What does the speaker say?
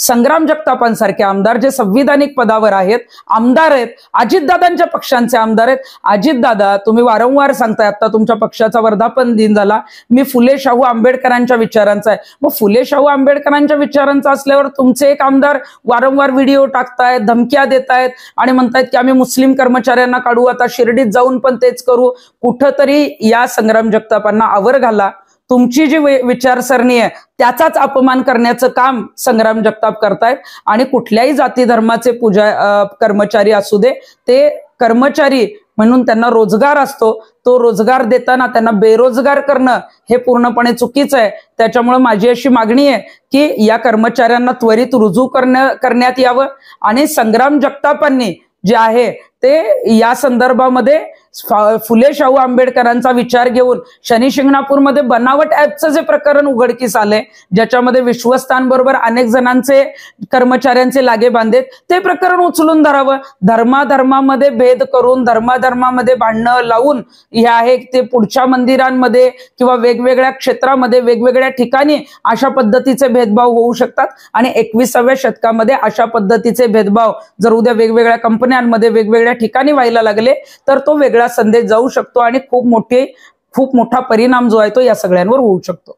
संग्राम जगतापांसारखे आमदार जे संविधानिक पदावर आहेत, आमदार आहेत, अजितदादांच्या पक्षांचे आमदार आहेत. अजितदादा, तुम्ही वारंवार सांगताय, आता तुमच्या पक्षाचा वर्धापन दिन झाला, मी फुले शाहू आंबेडकरांच्या विचारांचा आहे. मग फुले शाहू आंबेडकरांच्या विचारांचा असल्यावर तुमचे एक आमदार वारंवार व्हिडिओ टाकतायत, धमक्या देतायत आणि म्हणतायत की आम्ही मुस्लिम कर्मचाऱ्यांना काढू, आता शिर्डीत जाऊन पण तेच करू. कुठंतरी या संग्राम जगतापांना आवर घाला. तुमची जी विचारसरणी आहे त्याचाच अपमान करण्याचं काम संग्राम जगताप करतायत. आणि कुठल्याही जाती धर्माचे कर्मचारी असू दे, ते कर्मचारी म्हणून त्यांना रोजगार असतो, तो रोजगार देताना त्यांना बेरोजगार करणं हे पूर्णपणे चुकीचं आहे. त्याच्यामुळे माझी अशी मागणी आहे की या कर्मचाऱ्यांना त्वरित रुजू करण्यात यावं आणि संग्राम जगतापांनी जे आहे ते या संदर्भामध्ये फुले शाहू आंबेडकरांचा विचार घेऊन शनी शिंगणापूरमध्ये बनावट ऍपचं जे प्रकरण उघडकीस आले, ज्याच्यामध्ये विश्वस्तांबरोबर अनेक जणांचे कर्मचाऱ्यांचे लागे बांधेत, ते प्रकरण उचलून धरावं. धर्माधर्मामध्ये भेद करून, धर्माधर्मामध्ये भांडणं लावून हे आहे ते पुढच्या मंदिरांमध्ये किंवा वेगवेगळ्या क्षेत्रामध्ये वेगवेगळ्या ठिकाणी अशा पद्धतीचे भेदभाव होऊ शकतात. आणि 21व्या शतकामध्ये अशा पद्धतीचे भेदभाव जर उद्या वेगवेगळ्या कंपन्यांमध्ये वेगवेगळ्या ठिकाणी व्हायला लागले तर तो वेगळा संदेश जाऊ शकतो आणि खूप मोठा परिणाम जो आहे तो या सगळ्यांवर होऊ शकतो.